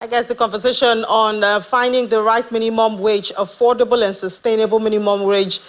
I guess the conversation on finding the right minimum wage, affordable and sustainable minimum wage,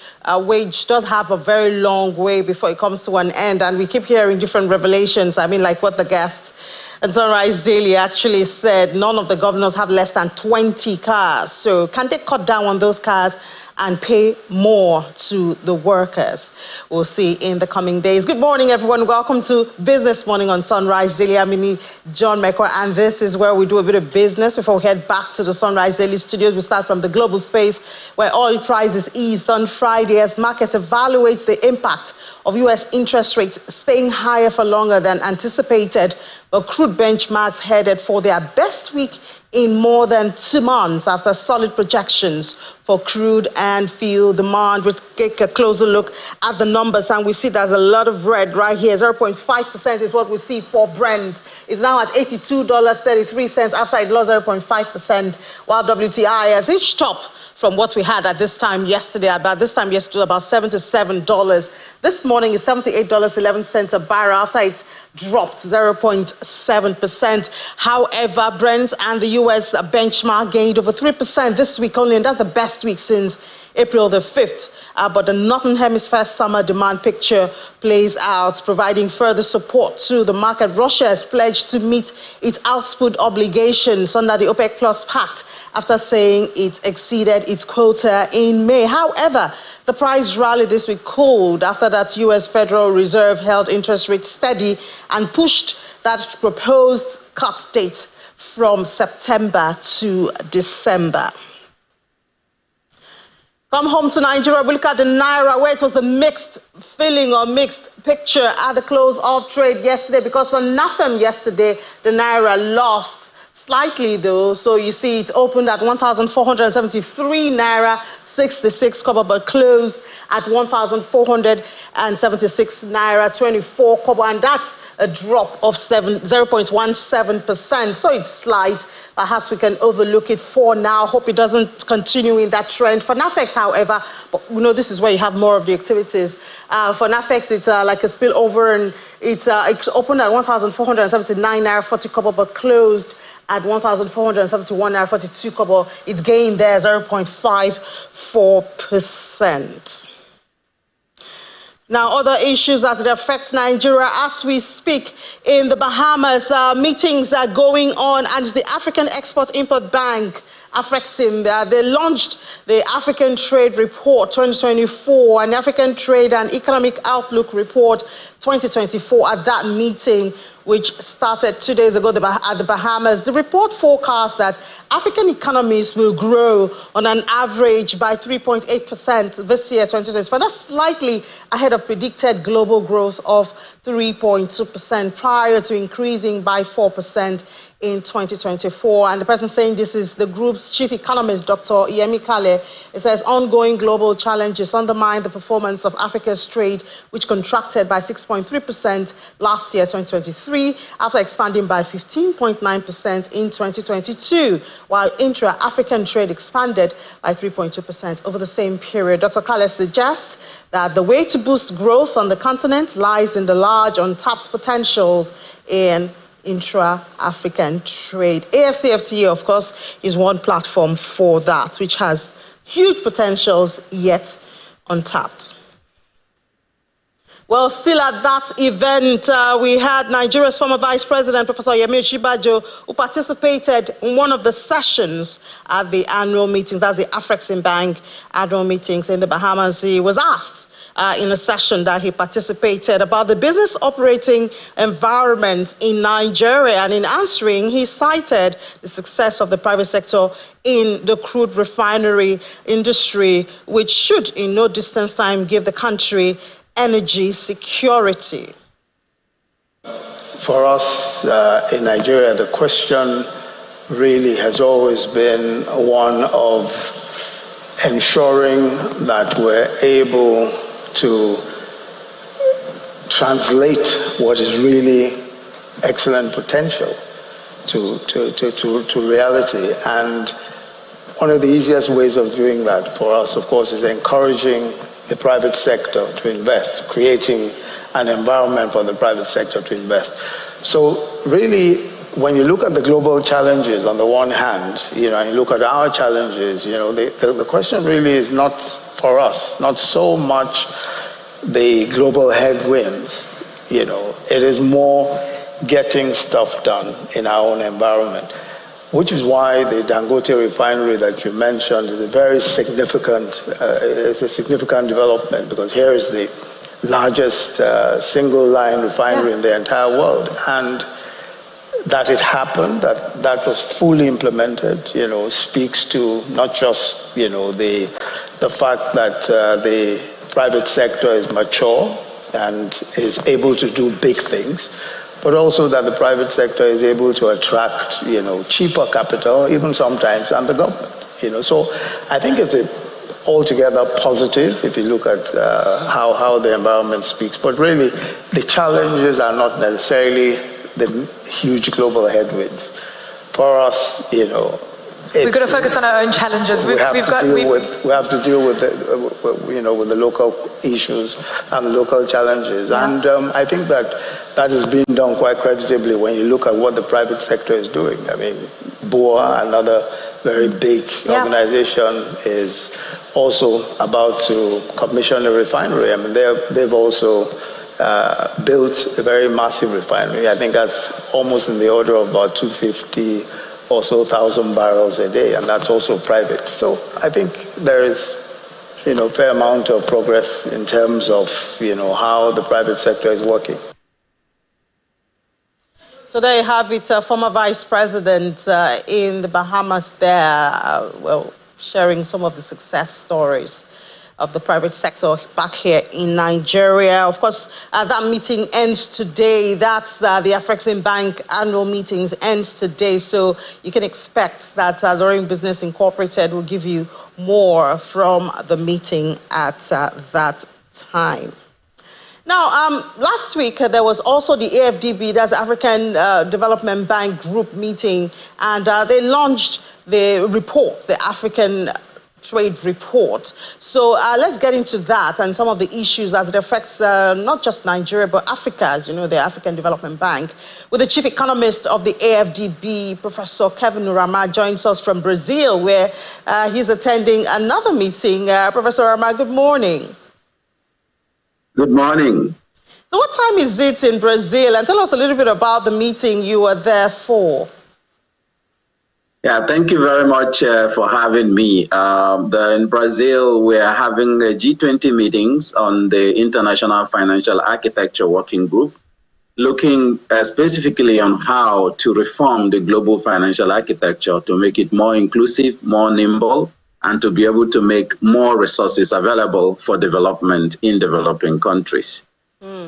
does have a very long way before it comes to an end. And we keep hearing different revelations. I mean, like what the guest at Sunrise Daily actually said, none of the governors have less than 20 cars. So can they cut down on those cars and pay more to the workers? We'll see in the coming days. Good morning, everyone. Welcome to Business Morning on Sunrise Daily. I'm John Mecca, and this is where we do a bit of business before we head back to the Sunrise Daily studios. We start from the global space, where oil prices eased on Friday as markets evaluate the impact of U.S. interest rates staying higher for longer than anticipated. But crude benchmarks headed for their best week in more than 2 months after solid projections for crude and fuel demand. We'll take a closer look at the numbers, and we see there's a lot of red right here. 0.5% is what we see for Brent. It's now at $82.33 after it lost 0.5%, while WTI has inched up from what we had at this time yesterday. About $77. This morning is $78.11 a barrel after it dropped 0.7%. However, Brent and the U.S. benchmark gained over 3% this week only, and that's the best week since April the 5th. But the Northern Hemisphere summer demand picture plays out, providing further support to the market. Russia has pledged to meet its output obligations under the OPEC Plus Pact after saying it exceeded its quota in May. However, the price rally this week cooled after that U.S. Federal Reserve held interest rates steady and pushed that proposed cut date from September to December. Come home to Nigeria, we look at the Naira, where it was a mixed feeling or mixed picture at the close of trade yesterday, because on NAFEM yesterday, the Naira lost slightly though. So you see it opened at 1,473 Naira, 66 kobo, but closed at 1,476 Naira, 24 kobo, and that's a drop of 0.17%. So it's slight. Perhaps we can overlook it for now. Hope it doesn't continue in that trend. For NAFEX, however, but we know this is where you have more of the activities. For NAFEX, it's like a spillover, and it's opened at 1,479 Naira, 40 kobo, but closed at 1,471 Naira, 42 kobo. Its gain there is 0.54%. Now, other issues as it affects Nigeria as we speak. In the Bahamas, meetings are going on, and the African Export-Import Bank, Afrexim, they launched the African Trade Report 2024 and African Trade and Economic Outlook Report 2024 at that meeting, which started 2 days ago at the Bahamas. The report forecasts that African economies will grow on an average by 3.8% this year, 2024. That's slightly ahead of predicted global growth of 3.2% prior to increasing by 4% in 2024. And the person saying this is the group's chief economist, Dr. Yemi Kale. It says ongoing global challenges undermine the performance of Africa's trade, which contracted by 6.3% last year, 2023, after expanding by 15.9% in 2022, while intra-African trade expanded by 3.2% over the same period. Dr. Kale suggests that the way to boost growth on the continent lies in the large untapped potentials in intra-African trade. AFCFTA, of course, is one platform for that, which has huge potentials yet untapped. Well, still at that event, we had Nigeria's former Vice President, Professor Yemi Osinbajo, who participated in one of the sessions at the annual meetings. That's the Afrexim Bank annual meetings in the Bahamas. He was asked in a session that he participated about the business operating environment in Nigeria, and in answering, he cited the success of the private sector in the crude refinery industry, which should in no distance time give the country energy security. For us in Nigeria, the question really has always been one of ensuring that we're able to translate what is really excellent potential to reality. And one of the easiest ways of doing that for us, of course, is encouraging the private sector to invest, creating an environment for the private sector to invest. So really, when you look at the global challenges on the one hand, and you look at our challenges, the question really is not for us, not so much the global headwinds. It is more getting stuff done in our own environment, which is why the Dangote refinery that you mentioned is a very significant, it's a significant development, because here is the largest single line refinery in the entire world. And that it happened, that was fully implemented, speaks to not just, the fact that the private sector is mature and is able to do big things, but also that the private sector is able to attract, cheaper capital, even sometimes, than the government. So I think it's altogether positive if you look at how the environment speaks. But really, the challenges are not necessarily the huge global headwinds. For us, we've got to focus on our own challenges. We have to deal with the local issues and the local challenges. Yeah. And I think that has been done quite creditably when you look at what the private sector is doing. I mean, BOA, another very big organization, is also about to commission a refinery. I mean, they've also built a very massive refinery. I think that's almost in the order of about 250 or so thousand barrels a day, and that's also private. So I think there is, a fair amount of progress in terms of, how the private sector is working. So there you have it, former Vice President in the Bahamas there, sharing some of the success stories of the private sector back here in Nigeria. Of course, that meeting ends today. That's the Afrexim Bank annual meetings ends today. So you can expect that Doing Business Incorporated will give you more from the meeting at that time. Now, last week, there was also the AFDB, that's African Development Bank Group meeting, and they launched the report, the African Trade Report. So let's get into that and some of the issues as it affects not just Nigeria, but Africa, as you know, the African Development Bank. With the chief economist of the AFDB, Professor Kevin Urama, joins us from Brazil, where he's attending another meeting. Professor Urama, good morning. Good morning. So what time is it in Brazil? And tell us a little bit about the meeting you were there for. Yeah, thank you very much for having me. In Brazil, we are having G20 meetings on the International Financial Architecture Working Group, looking specifically on how to reform the global financial architecture to make it more inclusive, more nimble, and to be able to make more resources available for development in developing countries.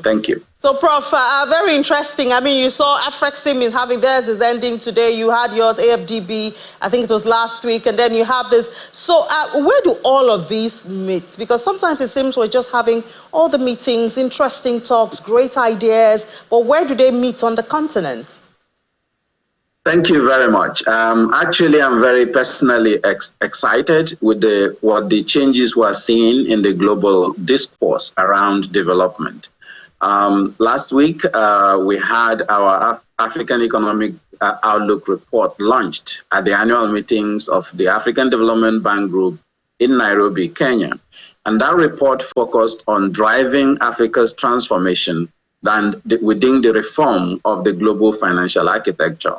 Thank you. So, Prof, very interesting. I mean, you saw Afrexim is having theirs is ending today. You had yours, AFDB, I think it was last week, and then you have this. So where do all of these meet? Because sometimes it seems we're just having all the meetings, interesting talks, great ideas, but where do they meet on the continent? Thank you very much. Actually, I'm very personally excited with what the changes we're seeing in the global discourse around development. Last week, we had our African Economic Outlook report launched at the annual meetings of the African Development Bank Group in Nairobi, Kenya. And that report focused on driving Africa's transformation within the reform of the global financial architecture.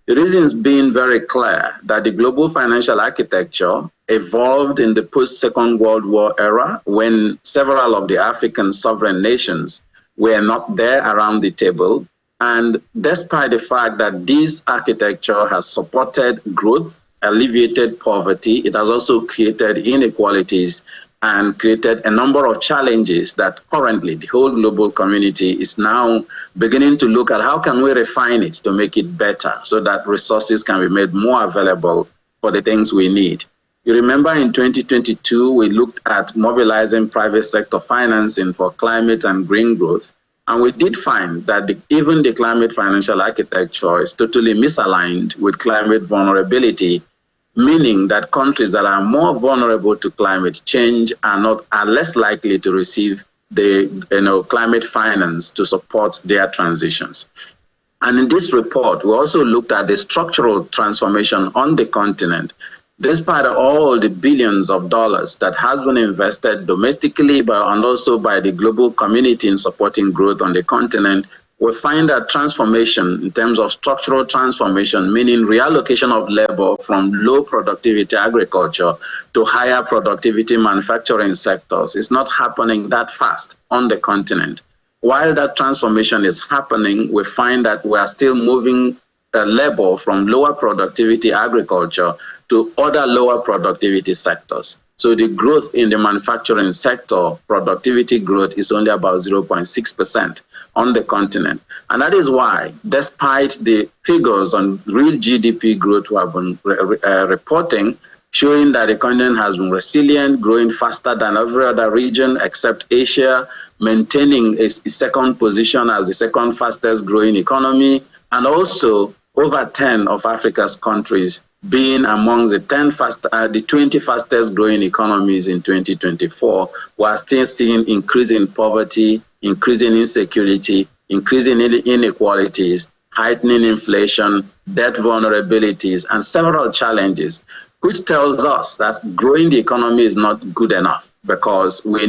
The reasons being very clear that the global financial architecture evolved in the post-Second World War era when several of the African sovereign nations were not there around the table. And despite the fact that this architecture has supported growth, alleviated poverty, it has also created inequalities and created a number of challenges that currently the whole global community is now beginning to look at how can we refine it to make it better so that resources can be made more available for the things we need. You remember in 2022, we looked at mobilizing private sector financing for climate and green growth. And we did find that even the climate financial architecture is totally misaligned with climate vulnerability, meaning that countries that are more vulnerable to climate change are less likely to receive the climate finance to support their transitions. And in this report, we also looked at the structural transformation on the continent. Despite all the billions of dollars that has been invested domestically and also by the global community in supporting growth on the continent, we find that transformation in terms of structural transformation, meaning reallocation of labor from low productivity agriculture to higher productivity manufacturing sectors, is not happening that fast on the continent. While that transformation is happening, we find that we are still moving labor from lower productivity agriculture to other lower productivity sectors. So the growth in the manufacturing sector, productivity growth is only about 0.6% on the continent. And that is why, despite the figures on real GDP growth we have been reporting, showing that the continent has been resilient, growing faster than every other region except Asia, maintaining its second position as the second fastest growing economy, and also over 10 of Africa's countries being among the 20 fastest growing economies in 2024, we are still seeing increasing poverty, increasing insecurity, increasing inequalities, heightening inflation, debt vulnerabilities, and several challenges, which tells us that growing the economy is not good enough, because we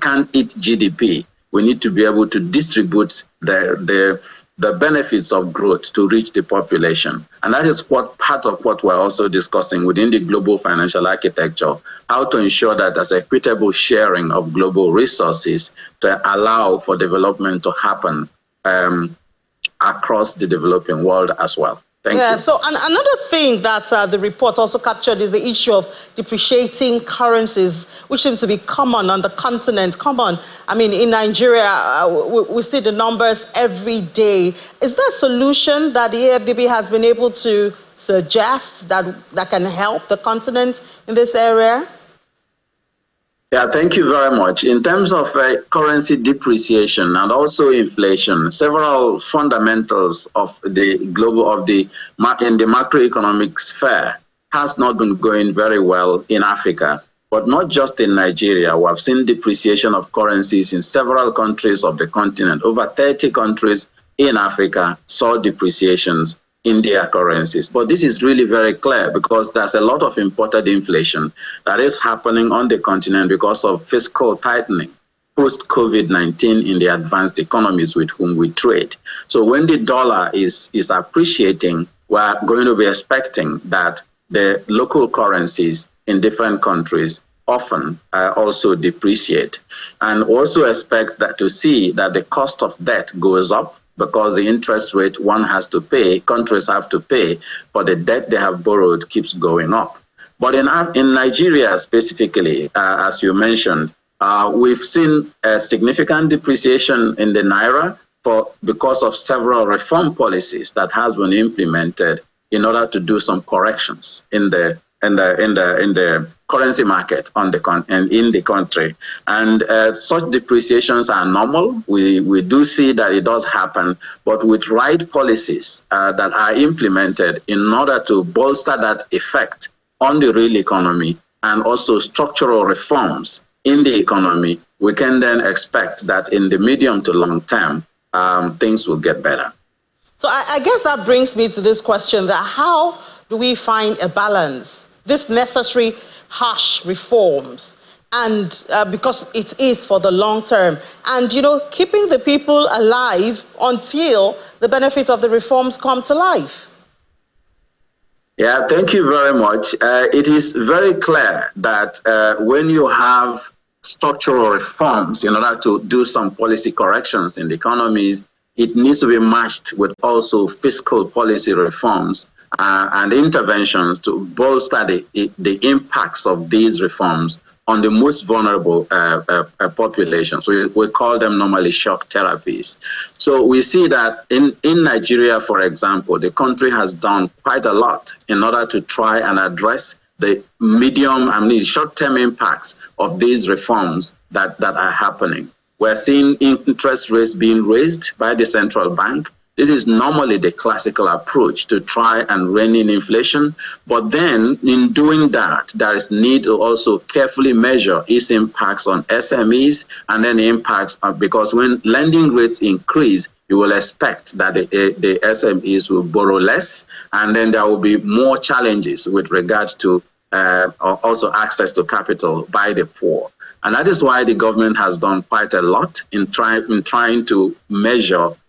can't eat GDP. We need to be able to distribute the benefits of growth to reach the population. And that is part of what we're also discussing within the global financial architecture, how to ensure that there's equitable sharing of global resources to allow for development to happen across the developing world as well. Thank you. So another thing that the report also captured is the issue of depreciating currencies, which seems to be common on the continent. I mean, in Nigeria, we see the numbers every day. Is there a solution that the AFDB has been able to suggest that can help the continent in this area? Yeah, thank you very much. In terms of currency depreciation and also inflation, several fundamentals of the in the macroeconomic sphere has not been going very well in Africa, but not just in Nigeria. We have seen depreciation of currencies in several countries of the continent. Over 30 countries in Africa saw depreciations in their currencies. But this is really very clear, because there's a lot of imported inflation that is happening on the continent because of fiscal tightening post-COVID-19 in the advanced economies with whom we trade. So when the dollar is appreciating, we're going to be expecting that the local currencies in different countries often also depreciate, and also expect that to see that the cost of debt goes up, because the interest rate countries have to pay for the debt they have borrowed keeps going up. But in Nigeria specifically, as you mentioned, we've seen a significant depreciation in the naira because of several reform policies that has been implemented in order to do some corrections in the currency market in the country. And such depreciations are normal. We do see that it does happen, but with right policies that are implemented in order to bolster that effect on the real economy, and also structural reforms in the economy, we can then expect that in the medium to long term, things will get better. So I guess that brings me to this question, that how do we find a balance, this necessary harsh reforms, and because it is for the long term, and keeping the people alive until the benefits of the reforms come to life? Yeah, thank you very much. It is very clear that when you have structural reforms in order to do some policy corrections in the economies, it needs to be matched with also fiscal policy reforms and interventions to bolster the impacts of these reforms on the most vulnerable populations. So we call them normally shock therapies. So we see that in Nigeria, for example, the country has done quite a lot in order to try and address the short-term impacts of these reforms that are happening. We're seeing interest rates being raised by the central bank. This is normally the classical approach to try and rein in inflation. But then in doing that, there is need to also carefully measure its impacts on SMEs, and then impacts because when lending rates increase, you will expect that the SMEs will borrow less, and then there will be more challenges with regards to also access to capital by the poor. And that is why the government has done quite a lot in trying to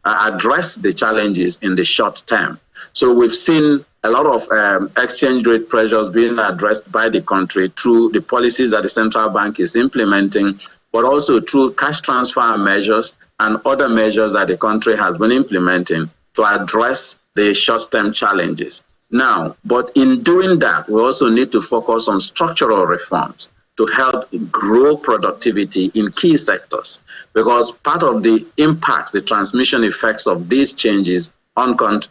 address the challenges in the short term. So we've seen a lot of exchange rate pressures being addressed by the country through the policies that the central bank is implementing, but also through cash transfer measures and other measures that the country has been implementing to address the short-term challenges. Now, but in doing that, we also need to focus on structural reforms to help grow productivity in key sectors, because part of the impacts, the transmission effects of these changes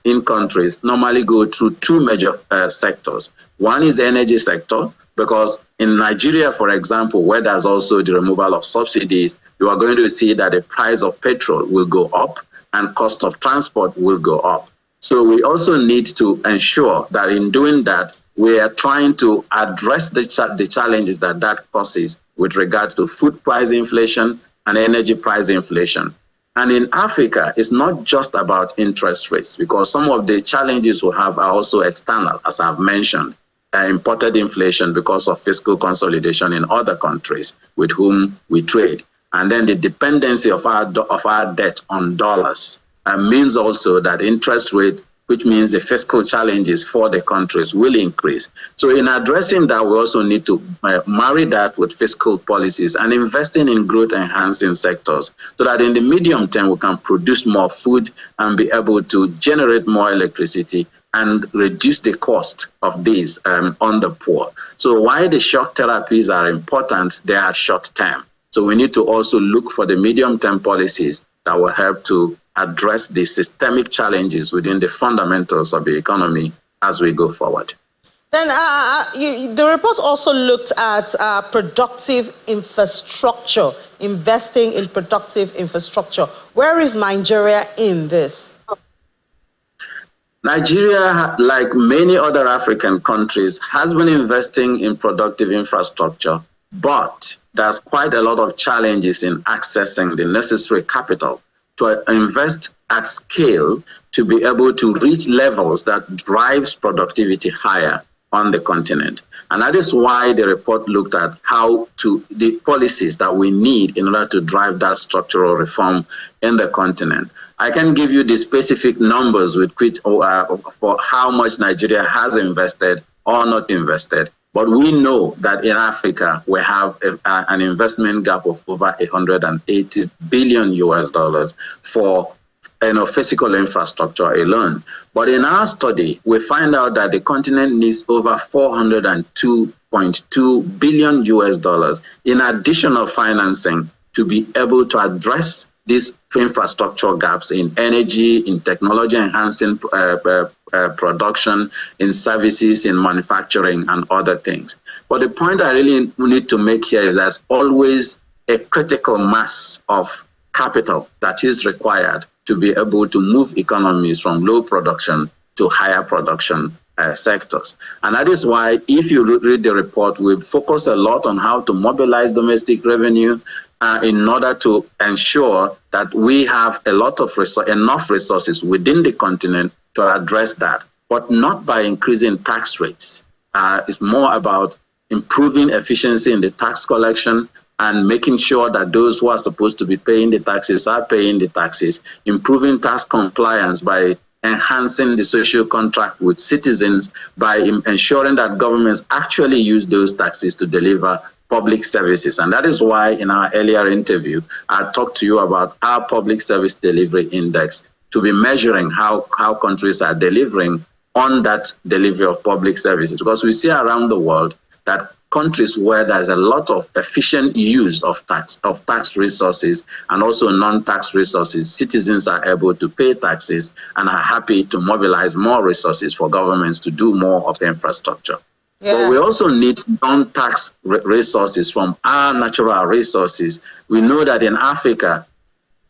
in countries normally go through two major sectors. One is the energy sector, because in Nigeria, for example, where there's also the removal of subsidies, you are going to see that the price of petrol will go up and cost of transport will go up. So we also need to ensure that in doing that, we are trying to address the challenges that causes with regard to food price inflation and energy price inflation. And in Africa, it's not just about interest rates, because some of the challenges we have are also external, as I've mentioned, imported inflation because of fiscal consolidation in other countries with whom we trade. And then the dependency of our debt on dollars means also that interest rate, which means the fiscal challenges for the countries, will increase. So in addressing that, we also need to marry that with fiscal policies and investing in growth-enhancing sectors so that in the medium term, we can produce more food and be able to generate more electricity and reduce the cost of these on the poor. So while the shock therapies are important, they are short-term. So we need to also look for the medium-term policies that will help to address the systemic challenges within the fundamentals of the economy as we go forward. Then the report also looked at productive infrastructure, investing in productive infrastructure. Where is Nigeria in this? Nigeria, like many other African countries, has been investing in productive infrastructure, but there's quite a lot of challenges in accessing the necessary capital to invest at scale to be able to reach levels that drives productivity higher on the continent. And that is why the report looked at the policies that we need in order to drive that structural reform in the continent. I can give you the specific numbers with which, for how much Nigeria has invested or not invested. But we know that in Africa, we have an investment gap of over $180 billion for physical infrastructure alone. But in our study, we find out that the continent needs over $402.2 billion in additional financing to be able to address these infrastructure gaps in energy, in technology enhancing production, in services, in manufacturing, and other things. But the point I really need to make here is there's always a critical mass of capital that is required to be able to move economies from low production to higher production sectors. And that is why, if you read the report, we focus a lot on how to mobilize domestic revenue in order to ensure that we have enough resources within the continent to address that, but not by increasing tax rates. It's more about improving efficiency in the tax collection and making sure that those who are supposed to be paying the taxes are paying the taxes, improving tax compliance by enhancing the social contract with citizens, by ensuring that governments actually use those taxes to deliver public services. And that is why in our earlier interview, I talked to you about our public service delivery index to be measuring how countries are delivering on that delivery of public services. Because we see around the world that countries where there's a lot of efficient use of tax resources and also non-tax resources, citizens are able to pay taxes and are happy to mobilize more resources for governments to do more of the infrastructure. Yeah. But we also need non-tax resources from our natural resources. We know that in Africa,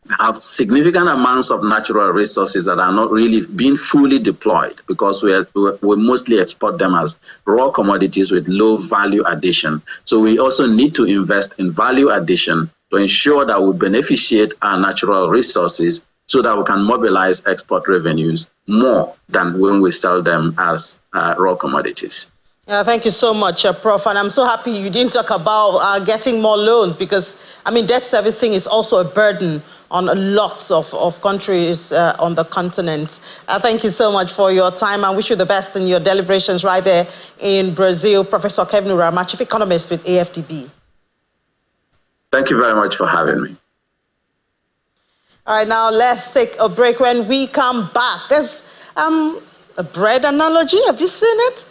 we have significant amounts of natural resources that are not really being fully deployed because we mostly export them as raw commodities with low value addition. So we also need to invest in value addition to ensure that we beneficiate our natural resources so that we can mobilize export revenues more than when we sell them as raw commodities. Yeah, thank you so much, Prof. And I'm so happy you didn't talk about getting more loans because, I mean, debt servicing is also a burden on lots of countries on the continent. Thank you so much for your time and wish you the best in your deliberations right there in Brazil. Professor Kevin Urama, Chief Economist with AFDB. Thank you very much for having me. All right, now let's take a break. When we come back, there's a bread analogy. Have you seen it?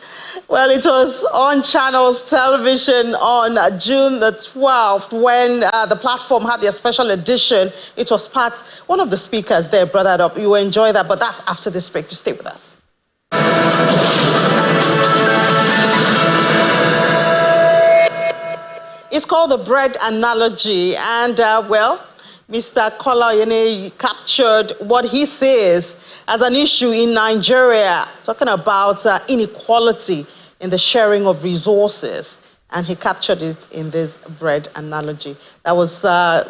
Well, it was on Channels Television on June the 12th when the platform had their special edition. It was one of the speakers there brought that up. You will enjoy that, but that's after this break. To stay with us. It's called the bread analogy, and well, Mr. Kola Oyene captured what he says as an issue in Nigeria, talking about inequality in the sharing of resources. And he captured it in this bread analogy that was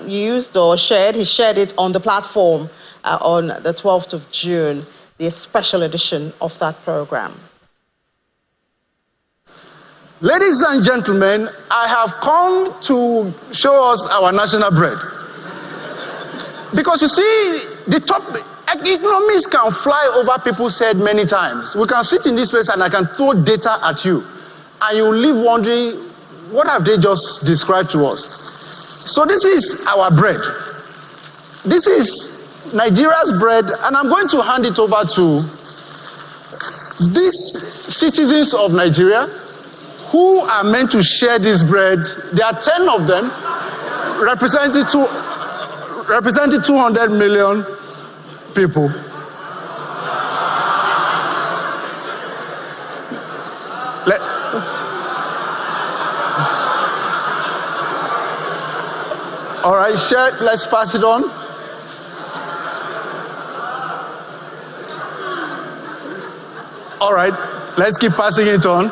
used or shared. He shared it on the platform on the 12th of June, the special edition of that program. Ladies and gentlemen, I have come to show us our national bread. Because you see, economists can fly over people's head many times. We can sit in this place and I can throw data at you. And you leave wondering, what have they just described to us? So this is our bread. This is Nigeria's bread, and I'm going to hand it over to these citizens of Nigeria who are meant to share this bread. There are 10 of them, representing 200 million people. All right, share. Let's pass it on. All right, let's keep passing it on.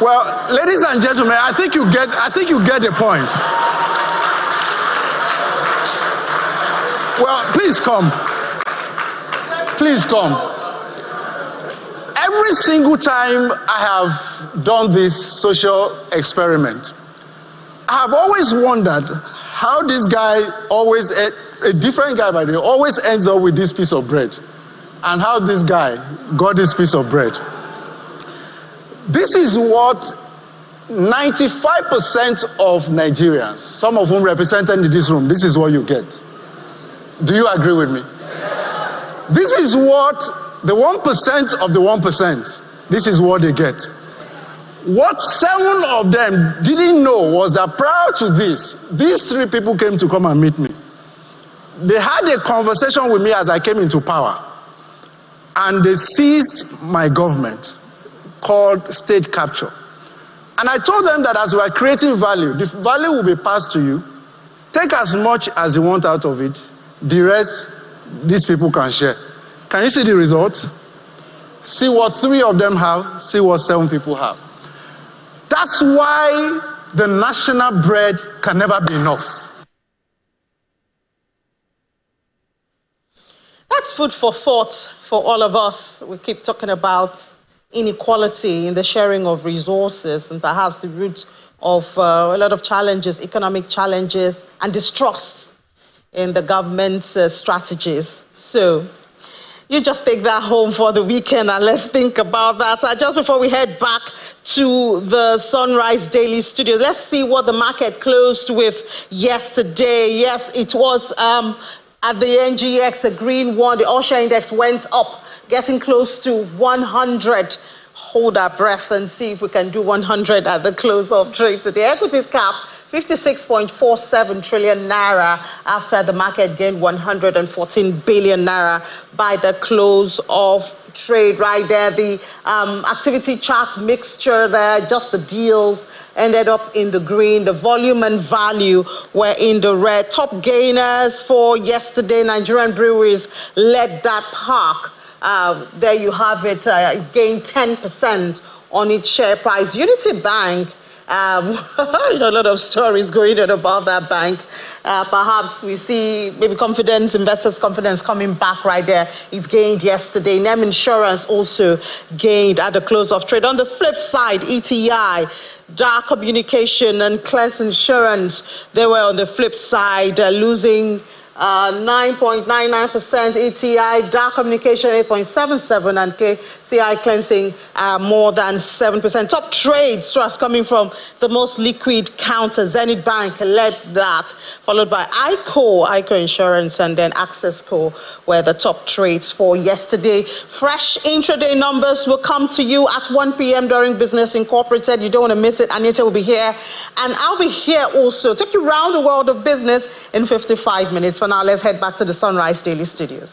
Well, ladies and gentlemen, I think you get the point. Well, please come. Please come. Every single time I have done this social experiment, I have always wondered how this guy always, a different guy by the way, always ends up with this piece of bread, and how this guy got this piece of bread. This is what 95% of Nigerians, some of whom represented in this room, this is what you get. Do you agree with me? This is what the 1% of the 1%, this is what they get. What 7 of them didn't know was that prior to this, these 3 people came to come and meet me. They had a conversation with me as I came into power, and they seized my government, called state capture. And I told them that as we are creating value, the value will be passed to you. Take as much as you want out of it. The rest, these people can share. Can you see the result? See what 3 of them have, see what 7 people have. That's why the national bread can never be enough. That's food for thought for all of us. We keep talking about inequality in the sharing of resources, and perhaps the root of a lot of challenges, economic challenges, and distrust in the government's strategies. So you just take that home for the weekend and let's think about that. Just before we head back to the Sunrise Daily Studio, let's see what the market closed with yesterday. Yes, it was at the NGX, the green one, the all-share index went up, getting close to 100. Hold our breath and see if we can do 100 at the close of trade today. Equities cap 56.47 trillion naira after the market gained 114 billion naira by the close of trade. Right there, the activity chart mixture there, just the deals ended up in the green. The volume and value were in the red. Top gainers for yesterday, Nigerian breweries led that pack. There you have it, gained 10% on its share price. Unity Bank A lot of stories going on about that bank. Perhaps we see maybe investors' confidence coming back right there. It gained yesterday. NEM Insurance also gained at the close of trade. On the flip side, ETI, Dar Communication and Class Insurance, they were on the flip side, losing 9.99%, ETI, Dar Communication 8.77%, and KCI Cleansing more than 7%. Top trades trust coming from the most liquid counter. Zenith Bank led that, followed by ICO Insurance, and then Access Co were the top trades for yesterday. Fresh intraday numbers will come to you at 1 p.m. during Business Incorporated. You don't want to miss it. Anita will be here, and I'll be here also. Take you around the world of business in 55 minutes. For now, let's head back to the Sunrise Daily Studios.